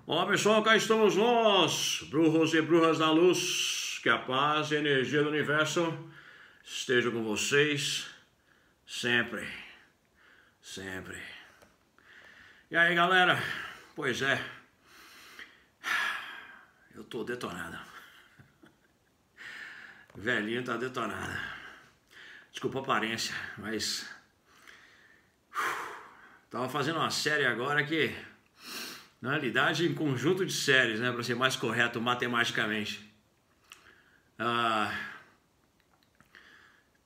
Olá pessoal, cá estamos nós, bruxos e bruxas da luz, que a paz e a energia do universo esteja com vocês sempre, sempre. E aí galera, pois é, eu tô detonado, velhinho tá detonado, desculpa a aparência, mas tava fazendo uma série agora que... Na realidade, em conjunto de séries, né, para ser mais correto matematicamente.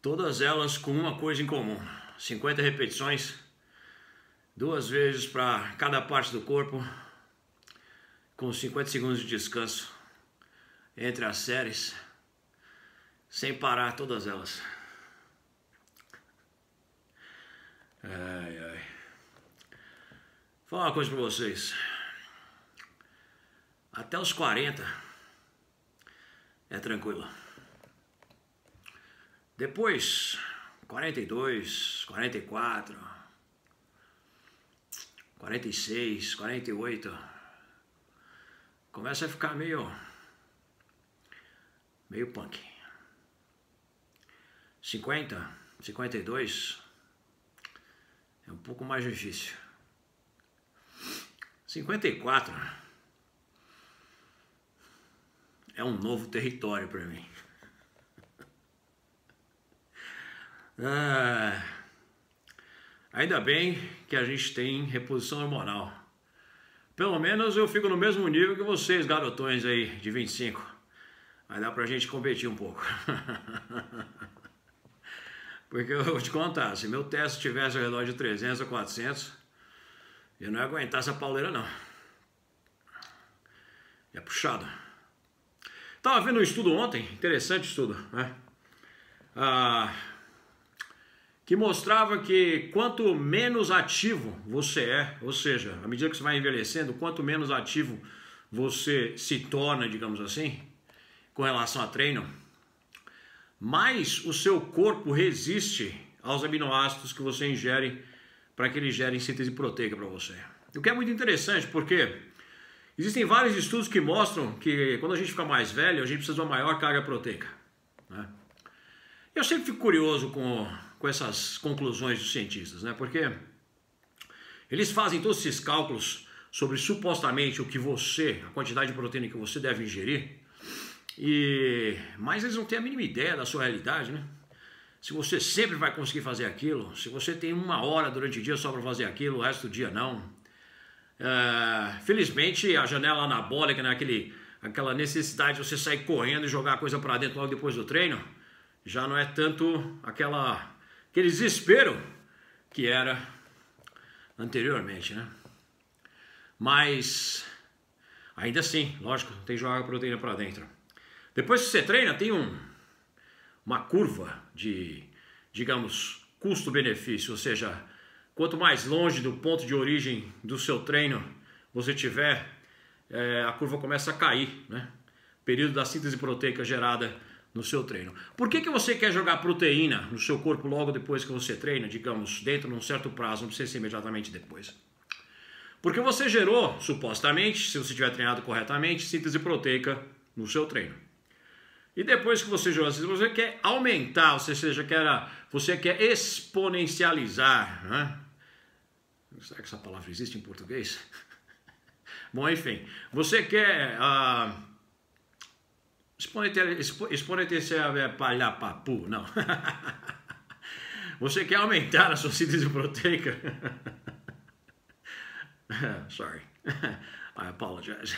Todas elas com uma coisa em comum: 50 repetições, 2 vezes para cada parte do corpo, com 50 segundos de descanso entre as séries, sem parar todas elas. Ai. Vou falar uma coisa para vocês. Até os 40 é tranquilo. Depois, 42, 44, 46, 48, começa a ficar meio punk. 50, 52 é um pouco mais difícil. 54 é um novo território para mim. Ainda bem que a gente tem reposição hormonal. Pelo menos eu fico no mesmo nível que vocês, garotões aí de 25. Vai dar pra gente competir um pouco. Porque eu vou te contar, se meu teste tivesse ao redor de 300 a 400, eu não ia aguentar essa pauleira não. É puxado. Estava vendo um estudo ontem, interessante estudo, né? Que mostrava que quanto menos ativo você é, ou seja, à medida que você vai envelhecendo, quanto menos ativo você se torna, digamos assim, com relação a treino, mais o seu corpo resiste aos aminoácidos que você ingere para que eles gerem síntese proteica para você. O que é muito interessante, porque existem vários estudos que mostram que quando a gente fica mais velho, a gente precisa de uma maior carga proteica, né? Eu sempre fico curioso com essas conclusões dos cientistas, né? Porque eles fazem todos esses cálculos sobre supostamente a quantidade de proteína que você deve ingerir, mas eles não têm a mínima ideia da sua realidade, né? Se você sempre vai conseguir fazer aquilo, se você tem 1 hora durante o dia só para fazer aquilo, o resto do dia não. Felizmente a janela anabólica, né, aquela necessidade de você sair correndo e jogar a coisa para dentro logo depois do treino, já não é tanto aquele desespero que era anteriormente, né? Mas ainda assim, lógico, tem que jogar a proteína para dentro. Depois que você treina, tem uma curva de, digamos, custo-benefício, ou seja, quanto mais longe do ponto de origem do seu treino você tiver, a curva começa a cair, né? Período da síntese proteica gerada no seu treino. Por que você quer jogar proteína no seu corpo logo depois que você treina, digamos, dentro de um certo prazo, não precisa ser imediatamente depois? Porque você gerou, supostamente, se você tiver treinado corretamente, síntese proteica no seu treino. E depois que você gerou, você quer aumentar, ou seja, você quer exponencializar, né? Será que essa palavra existe em português? Bom, enfim, você quer exponencializar palhapapu, não. Você quer aumentar a sua síntese proteica? Sorry, I apologize.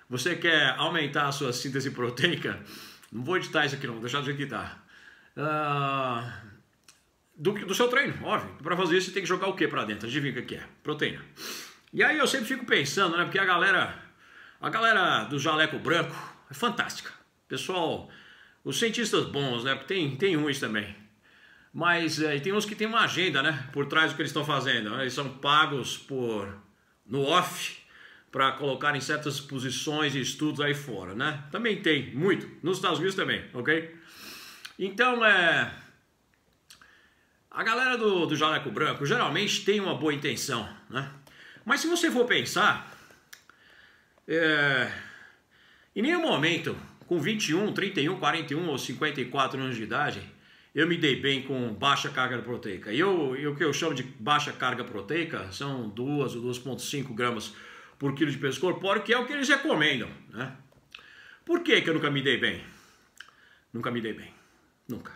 Você quer aumentar a sua síntese proteica? Não vou editar isso aqui não, vou deixar do jeito que tá. Do seu treino, óbvio. Para fazer isso você tem que jogar o que para dentro? Adivinha o que é? Proteína. E aí eu sempre fico pensando, né? Porque a galera do jaleco branco é fantástica. Pessoal, os cientistas bons, né? Porque tem uns também. Mas tem uns que tem uma agenda, né? Por trás do que eles estão fazendo. Eles são pagos no off para colocar em certas posições e estudos aí fora, né? Também tem, muito. Nos Estados Unidos também, ok? Então, a galera do jaleco branco geralmente tem uma boa intenção, né? Mas se você for pensar, Em nenhum momento, com 21, 31, 41 ou 54 anos de idade, eu me dei bem com baixa carga proteica. E o que eu chamo de baixa carga proteica são 2 ou 2,5 gramas por quilo de peso corpóreo, que é o que eles recomendam, né? Por que eu nunca me dei bem? Nunca me dei bem. Nunca.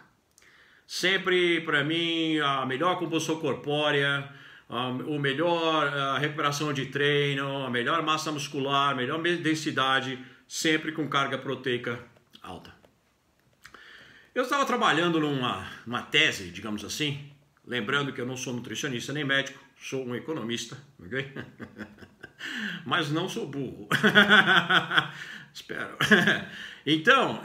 Sempre, para mim, a melhor composição corpórea, o melhor recuperação de treino, a melhor massa muscular, a melhor densidade, sempre com carga proteica alta. Eu estava trabalhando numa tese, digamos assim, lembrando que eu não sou nutricionista nem médico, sou um economista, ok? Mas não sou burro. Espero. Então,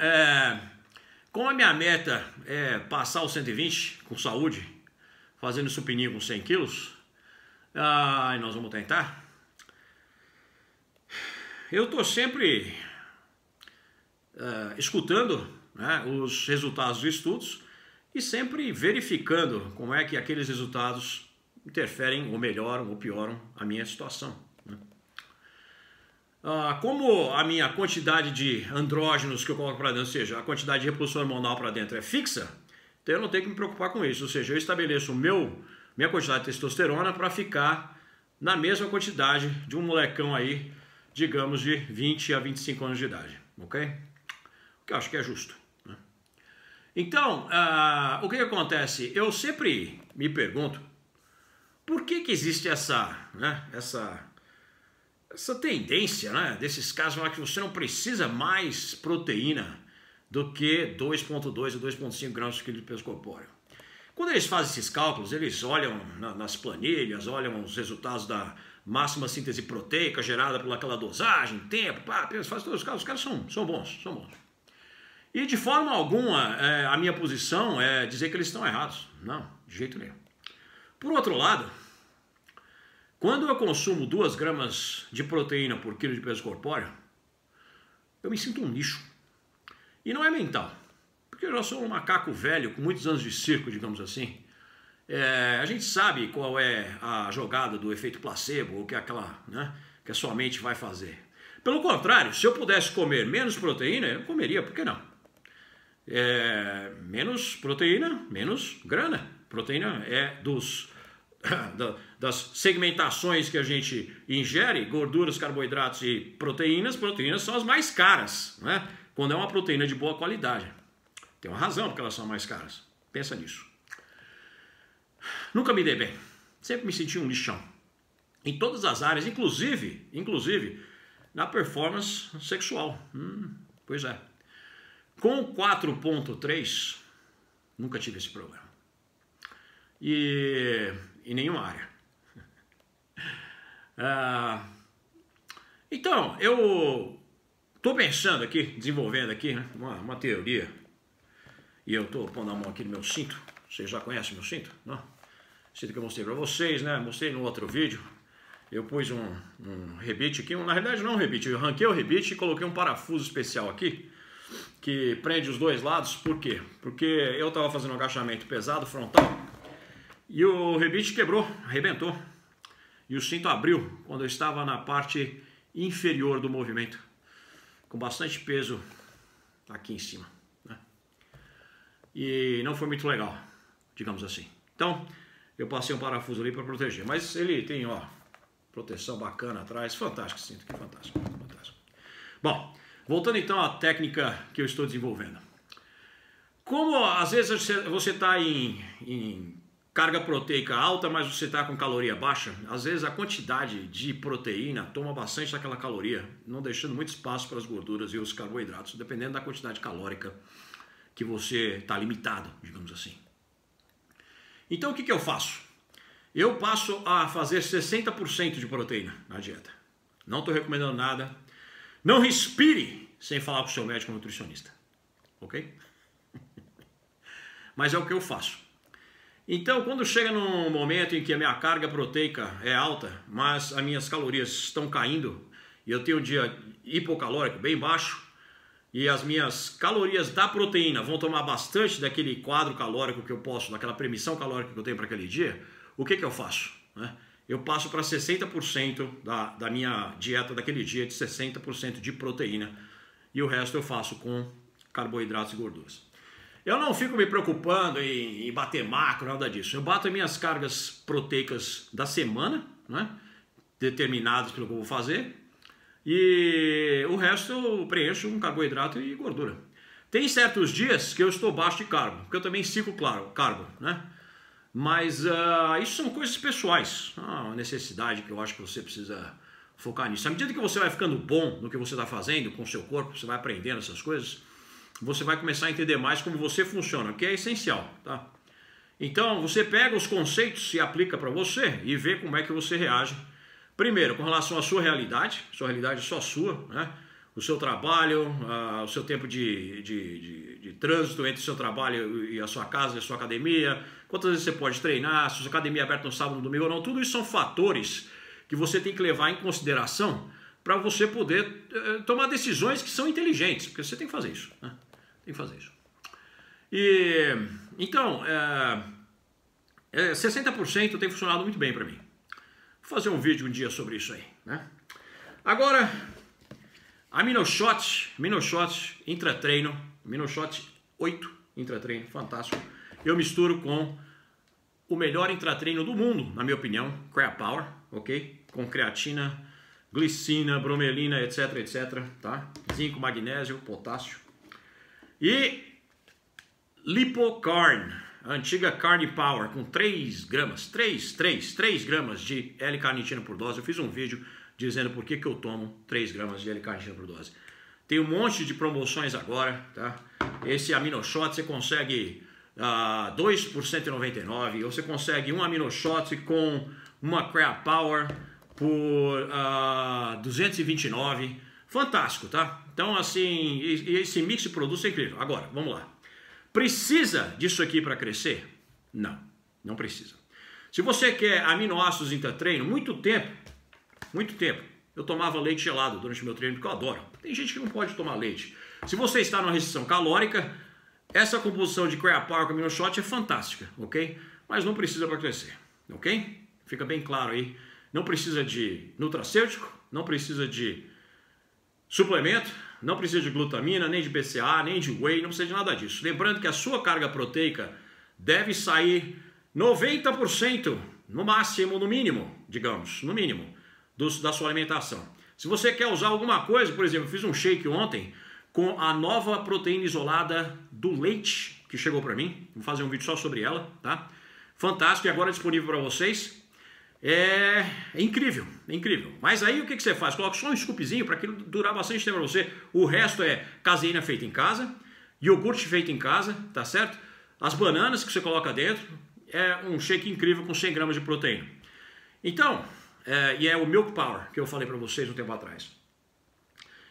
como a minha meta é passar os 120 com saúde, fazendo supininho com 100 quilos, e nós vamos tentar. Eu estou sempre escutando, né, os resultados dos estudos e sempre verificando como é que aqueles resultados interferem ou melhoram ou pioram a minha situação, né? Como a minha quantidade de andrógenos que eu coloco para dentro, ou seja, a quantidade de reposição hormonal para dentro é fixa, então eu não tenho que me preocupar com isso. Ou seja, eu estabeleço minha quantidade de testosterona para ficar na mesma quantidade de um molecão aí, digamos, de 20 a 25 anos de idade, ok? O que eu acho que é justo, né? Então, o que acontece? Eu sempre me pergunto por que existe essa tendência, né, desses casos lá que você não precisa mais proteína do que 2,2 ou 2,5 gramas por quilo de peso corpóreo. Quando eles fazem esses cálculos, eles olham nas planilhas, olham os resultados da máxima síntese proteica gerada por aquela dosagem, tempo, eles fazem todos os cálculos, os caras são bons. E de forma alguma, a minha posição é dizer que eles estão errados. Não, de jeito nenhum. Por outro lado, quando eu consumo 2 gramas de proteína por quilo de peso corpóreo, eu me sinto um lixo. E não é mental, porque eu já sou um macaco velho com muitos anos de circo, digamos assim. A gente sabe qual é a jogada do efeito placebo, ou que que a sua mente vai fazer. Pelo contrário, se eu pudesse comer menos proteína, eu comeria, por que não? Menos proteína, menos grana. Proteína é das segmentações que a gente ingere, gorduras, carboidratos e proteínas são as mais caras, né? Quando é uma proteína de boa qualidade. Tem uma razão porque elas são mais caras. Pensa nisso. Nunca me dei bem. Sempre me senti um lixão. Em todas as áreas, inclusive na performance sexual. Pois é. Com 4,3, nunca tive esse problema. E em nenhuma área. Então, eu estou pensando aqui, desenvolvendo aqui, né, uma teoria. E eu estou pondo a mão aqui no meu cinto. Vocês já conhecem meu cinto? Não? Cinto que eu mostrei para vocês, né? Mostrei no outro vídeo. Eu pus um rebite aqui. Na realidade não é um rebite. Eu arranquei o rebite e coloquei um parafuso especial aqui, que prende os dois lados. Por quê? Porque eu estava fazendo um agachamento pesado, frontal, e o rebite quebrou, arrebentou. E o cinto abriu quando eu estava na parte inferior do movimento, com bastante peso aqui em cima, né? E não foi muito legal, digamos assim. Então, eu passei um parafuso ali para proteger. Mas ele tem, ó, proteção bacana atrás. Fantástico esse cinto aqui, fantástico. Bom, voltando então à técnica que eu estou desenvolvendo. Como às vezes você está em carga proteica alta, mas você está com caloria baixa, às vezes a quantidade de proteína toma bastante daquela caloria, não deixando muito espaço para as gorduras e os carboidratos, dependendo da quantidade calórica que você está limitado, digamos assim. Então o que eu faço? Eu passo a fazer 60% de proteína na dieta. Não estou recomendando nada. Não respire sem falar com o seu médico nutricionista. Ok? Mas é o que eu faço. Então, quando chega num momento em que a minha carga proteica é alta, mas as minhas calorias estão caindo, e eu tenho um dia hipocalórico bem baixo, e as minhas calorias da proteína vão tomar bastante daquele quadro calórico que eu posso, daquela permissão calórica que eu tenho para aquele dia, o que eu faço, né? eu passo para 60% da minha dieta daquele dia, de 60% de proteína, e o resto eu faço com carboidratos e gorduras. Eu não fico me preocupando em bater macro, nada disso. Eu bato as minhas cargas proteicas da semana, né, determinadas pelo que eu vou fazer, e o resto eu preencho com carboidrato e gordura. Tem certos dias que eu estou baixo de carbo, porque eu também ciclo carbo, né? Mas isso são coisas pessoais, uma necessidade que eu acho que você precisa focar nisso. À medida que você vai ficando bom no que você está fazendo com o seu corpo, você vai aprendendo essas coisas, você vai começar a entender mais como você funciona, que é essencial, tá? Então, você pega os conceitos e aplica para você e vê como é que você reage. Primeiro, com relação à sua realidade é só sua, né? O seu trabalho, o seu tempo de trânsito entre o seu trabalho e a sua casa, a sua academia, quantas vezes você pode treinar, se a sua academia é aberta no sábado, no domingo ou não, tudo isso são fatores que você tem que levar em consideração para você poder tomar decisões que são inteligentes, porque você tem que fazer isso, né? Tem que fazer isso. E, então, 60% tem funcionado muito bem para mim. Vou fazer um vídeo um dia sobre isso aí, né? Agora, AminoShot intratreino, AminoShot 8 intratreino, fantástico. Eu misturo com o melhor intratreino do mundo, na minha opinião, CreaPower, ok? Com creatina, glicina, bromelina, etc, etc, tá? Zinco, magnésio, potássio. E Lipocarn, a antiga Carne Power, com 3 gramas, 3 gramas de L-carnitina por dose. Eu fiz um vídeo dizendo por que eu tomo 3 gramas de L-carnitina por dose. Tem um monte de promoções agora, tá? Esse AminoShot você consegue 2 por 199, ou você consegue um AminoShot com uma CreaPower por 229. Fantástico, tá? Então, assim, esse mix de produtos é incrível. Agora, vamos lá. Precisa disso aqui para crescer? Não, não precisa. Se você quer aminoácidos intratreino, muito tempo, eu tomava leite gelado durante o meu treino, porque eu adoro. Tem gente que não pode tomar leite. Se você está numa restrição calórica, essa composição de CreaPower com AminoShot é fantástica, ok? Mas não precisa para crescer, ok? Fica bem claro aí. Não precisa de nutracêutico, não precisa de suplemento, não precisa de glutamina, nem de BCA, nem de whey, não precisa de nada disso. Lembrando que a sua carga proteica deve sair 90%, no máximo, no mínimo, digamos, no mínimo, da sua alimentação. Se você quer usar alguma coisa, por exemplo, eu fiz um shake ontem com a nova proteína isolada do leite, que chegou para mim. Vou fazer um vídeo só sobre ela, tá? Fantástico, e agora disponível para vocês. É incrível, é incrível. Mas aí o que você faz? Coloca só um scoopzinho para aquilo durar bastante tempo para você. O resto é caseína feita em casa, iogurte feito em casa, tá certo? As bananas que você coloca dentro, é um shake incrível com 100 gramas de proteína. Então, e é o Milk Power que eu falei para vocês um tempo atrás.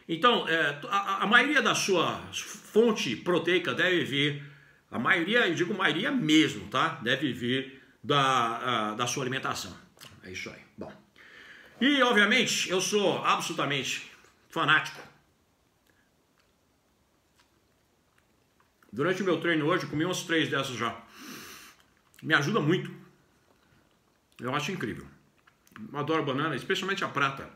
Então, a maioria da sua fonte proteica deve vir, a maioria, eu digo maioria mesmo, tá? Deve vir da sua alimentação. É isso aí. Bom. E, obviamente, eu sou absolutamente fanático. Durante o meu treino hoje, eu comi umas 3 dessas já. Me ajuda muito. Eu acho incrível. Eu adoro banana, especialmente a prata.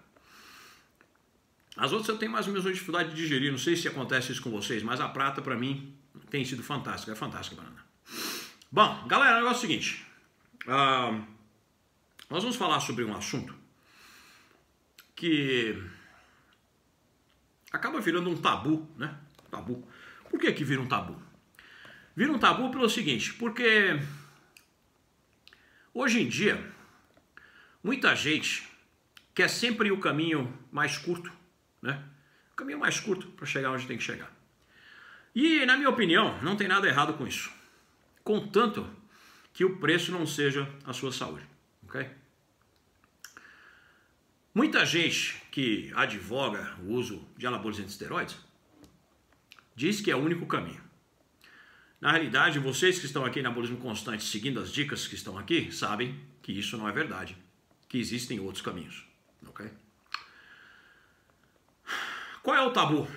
As outras eu tenho mais ou menos uma dificuldade de digerir. Não sei se acontece isso com vocês, mas a prata, pra mim, tem sido fantástica. É fantástica a banana. Bom, galera, o negócio é o seguinte. Nós vamos falar sobre um assunto que acaba virando um tabu, né? Tabu. Por que vira um tabu? Vira um tabu pelo seguinte, porque hoje em dia muita gente quer sempre o caminho mais curto, né? O caminho mais curto para chegar onde tem que chegar. E, na minha opinião, não tem nada errado com isso. Contanto que o preço não seja a sua saúde, ok? Muita gente que advoga o uso de anabolizantes e esteroides diz que é o único caminho. Na realidade, vocês que estão aqui em Anabolismo Constante, seguindo as dicas que estão aqui, sabem que isso não é verdade, que existem outros caminhos, ok? Qual é o tabu?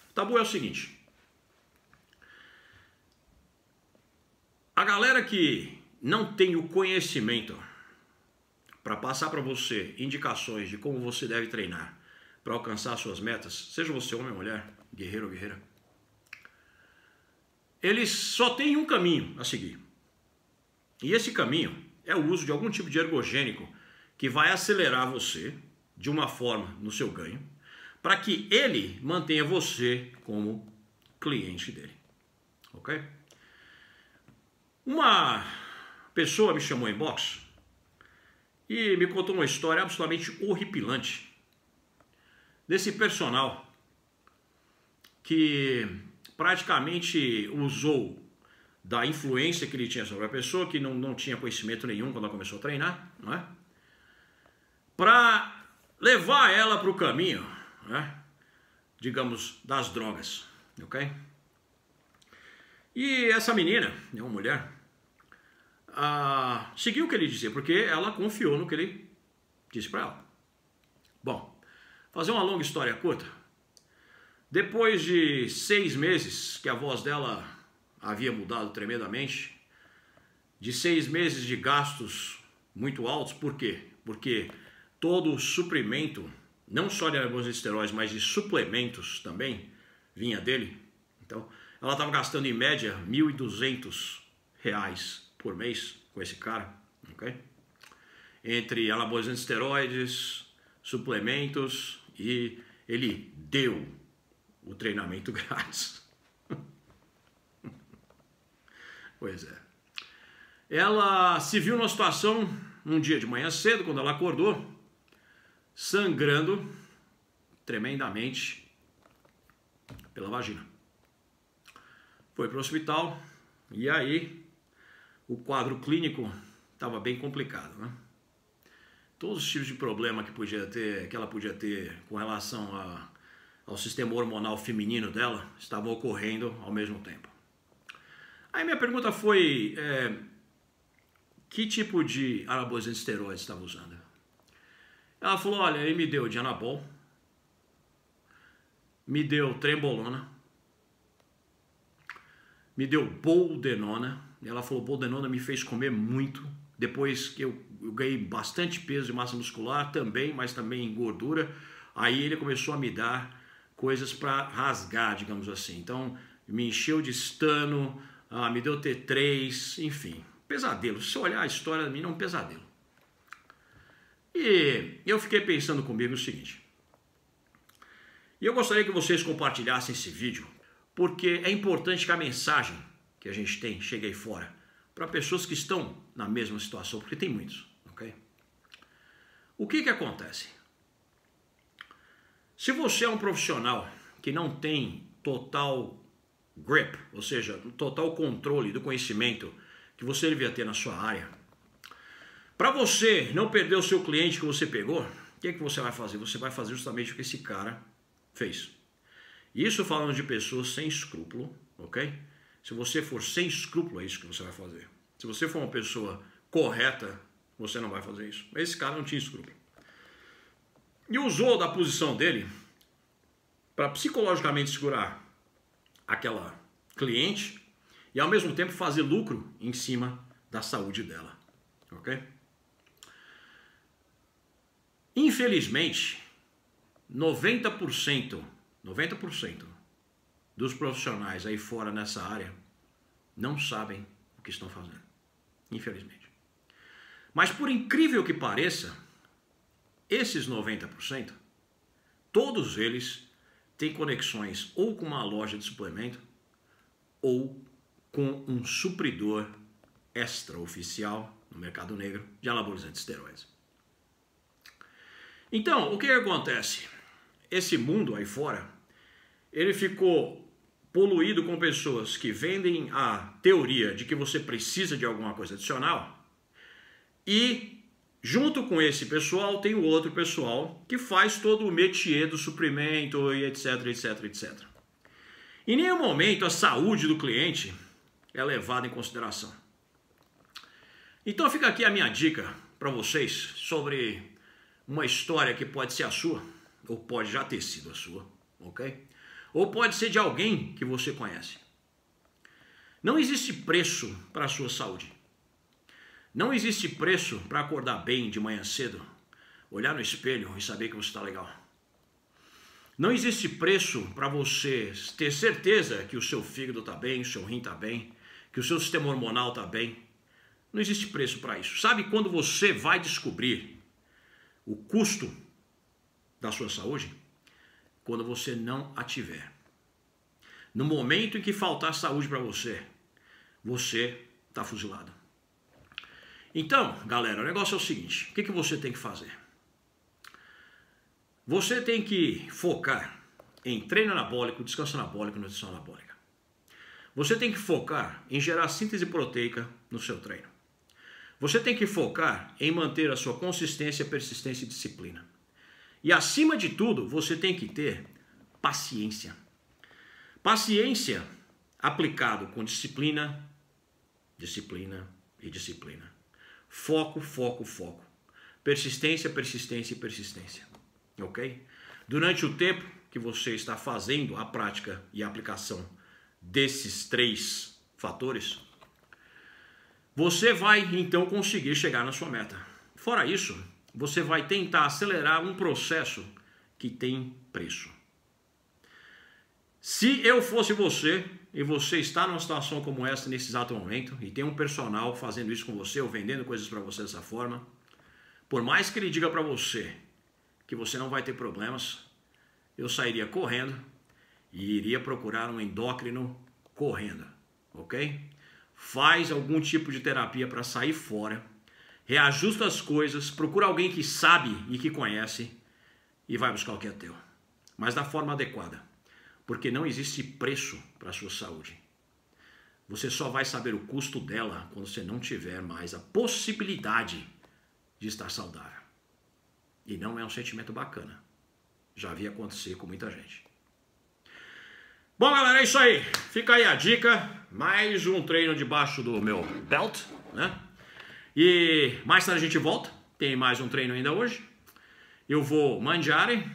O tabu é o seguinte. A galera que não tem o conhecimento para passar para você indicações de como você deve treinar para alcançar suas metas, seja você homem ou mulher, guerreiro ou guerreira, eles só têm um caminho a seguir. E esse caminho é o uso de algum tipo de ergogênico que vai acelerar você de uma forma no seu ganho, para que ele mantenha você como cliente dele. Ok? Uma pessoa me chamou em box e me contou uma história absolutamente horripilante desse personal que praticamente usou da influência que ele tinha sobre a pessoa, que não tinha conhecimento nenhum quando ela começou a treinar, não é? Para levar ela para o caminho, né, digamos, das drogas, ok? E essa menina, uma mulher, seguiu o que ele dizia, porque ela confiou no que ele disse para ela. Bom, fazer uma longa história curta, depois de 6 meses que a voz dela havia mudado tremendamente, de 6 meses de gastos muito altos, por quê? Porque todo o suprimento, não só de anabolizantes e esteroides, mas de suplementos também, vinha dele. Então, ela estava gastando em média R$1.200 por mês com esse cara, ok? Entre anabolizantes e esteroides, suplementos, e ele deu o treinamento grátis. Pois é. Ela se viu numa situação, um dia de manhã cedo, quando ela acordou, sangrando tremendamente pela vagina. Foi para o hospital e aí o quadro clínico estava bem complicado, né? Todos os tipos de problema que ela podia ter com relação ao sistema hormonal feminino dela estavam ocorrendo ao mesmo tempo. Aí minha pergunta foi, que tipo de anabolizante esteroide estava usando? Ela falou, olha, ele me deu de anabol, me deu trembolona, me deu boldenona. Ela falou, boldenona me fez comer muito, depois que eu ganhei bastante peso e massa muscular também, mas também em gordura. Aí ele começou a me dar coisas para rasgar, digamos assim. Então, me encheu de estano, me deu T3, enfim, pesadelo. Se você olhar a história da menina, é um pesadelo. E eu fiquei pensando comigo o seguinte, e eu gostaria que vocês compartilhassem esse vídeo, porque é importante que a mensagem que a gente tem chegue aí fora, para pessoas que estão na mesma situação, porque tem muitos, ok? O que acontece? Se você é um profissional que não tem total grip, ou seja, total controle do conhecimento que você devia ter na sua área, para você não perder o seu cliente que você pegou, o que você vai fazer? Você vai fazer justamente o que esse cara fez. Isso falando de pessoas sem escrúpulo, ok? Se você for sem escrúpulo, é isso que você vai fazer. Se você for uma pessoa correta, você não vai fazer isso. Esse cara não tinha escrúpulo. E usou da posição dele para psicologicamente segurar aquela cliente e ao mesmo tempo fazer lucro em cima da saúde dela, ok? Infelizmente, 90% dos profissionais aí fora nessa área não sabem o que estão fazendo, infelizmente. Mas por incrível que pareça, esses 90%, todos eles têm conexões ou com uma loja de suplemento ou com um supridor extraoficial no mercado negro de anabolizantes e esteroides. Então, o que acontece? Esse mundo aí fora, ele ficou poluído com pessoas que vendem a teoria de que você precisa de alguma coisa adicional e junto com esse pessoal tem o outro pessoal que faz todo o métier do suprimento e etc, etc, etc. Em nenhum momento a saúde do cliente é levada em consideração. Então fica aqui a minha dica para vocês sobre uma história que pode ser a sua, ou pode já ter sido a sua, ok? Ou pode ser de alguém que você conhece. Não existe preço para a sua saúde. Não existe preço para acordar bem de manhã cedo, olhar no espelho e saber que você está legal. Não existe preço para você ter certeza que o seu fígado está bem, o seu rim está bem, que o seu sistema hormonal está bem. Não existe preço para isso. Sabe quando você vai descobrir o custo da sua saúde? Quando você não a tiver. No momento em que faltar saúde para você, você está fuzilado. Então, galera, o negócio é o seguinte. O que você tem que fazer? Você tem que focar em treino anabólico, descanso anabólico e nutrição anabólica. Você tem que focar em gerar síntese proteica no seu treino. Você tem que focar em manter a sua consistência, persistência e disciplina. E acima de tudo, você tem que ter paciência. Paciência aplicado com disciplina, disciplina e disciplina. Foco, foco, foco. Persistência, persistência e persistência. Ok? Durante o tempo que você está fazendo a prática e a aplicação desses 3 fatores, você vai então conseguir chegar na sua meta. Fora isso, você vai tentar acelerar um processo que tem preço. Se eu fosse você e você está numa situação como essa nesse exato momento e tem um personal fazendo isso com você ou vendendo coisas para você dessa forma, por mais que ele diga para você que você não vai ter problemas, eu sairia correndo e iria procurar um endócrino correndo, ok? Faz algum tipo de terapia para sair fora, reajusta as coisas, procura alguém que sabe e que conhece e vai buscar o que é teu, mas da forma adequada, porque não existe preço para a sua saúde. Você só vai saber o custo dela quando você não tiver mais a possibilidade de estar saudável. E não é um sentimento bacana. Já vi acontecer com muita gente. Bom, galera, é isso aí. Fica aí a dica. Mais um treino debaixo do meu belt, né? E mais tarde a gente volta. Tem mais um treino ainda hoje. Eu vou mangiare.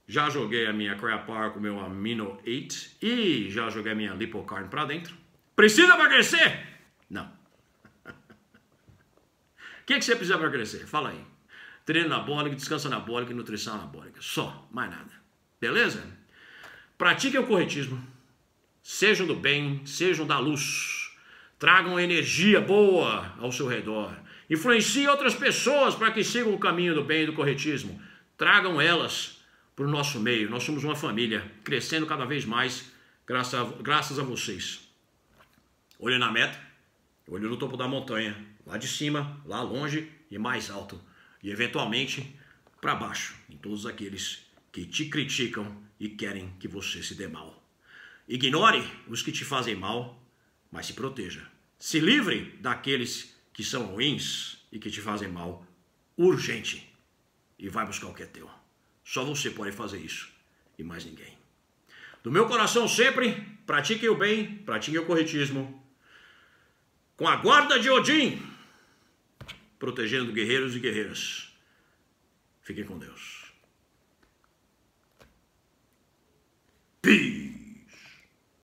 Já joguei a minha Crab Power com o meu Amino 8. E já joguei a minha Lipocarn pra dentro. Precisa emagrecer? Não. O que você precisa para crescer? Fala aí. Treino anabólico, descanso anabólico e nutrição anabólica. Só, mais nada. Beleza? Pratiquem o corretismo. Sejam do bem, sejam da luz. Tragam energia boa ao seu redor. Influenciem outras pessoas para que sigam o caminho do bem e do corretismo. Tragam elas para o nosso meio. Nós somos uma família, crescendo cada vez mais graças a vocês. Olho na meta, olho no topo da montanha. Lá de cima, lá longe e mais alto. E eventualmente para baixo, em todos aqueles que te criticam e querem que você se dê mal. Ignore os que te fazem mal, mas se proteja. Se livre daqueles que são ruins e que te fazem mal, urgente. E vai buscar o que é teu. Só você pode fazer isso e mais ninguém. Do meu coração sempre, pratiquem o bem, pratiquem o corretismo. Com a guarda de Odin, protegendo guerreiros e guerreiras. Fiquem com Deus.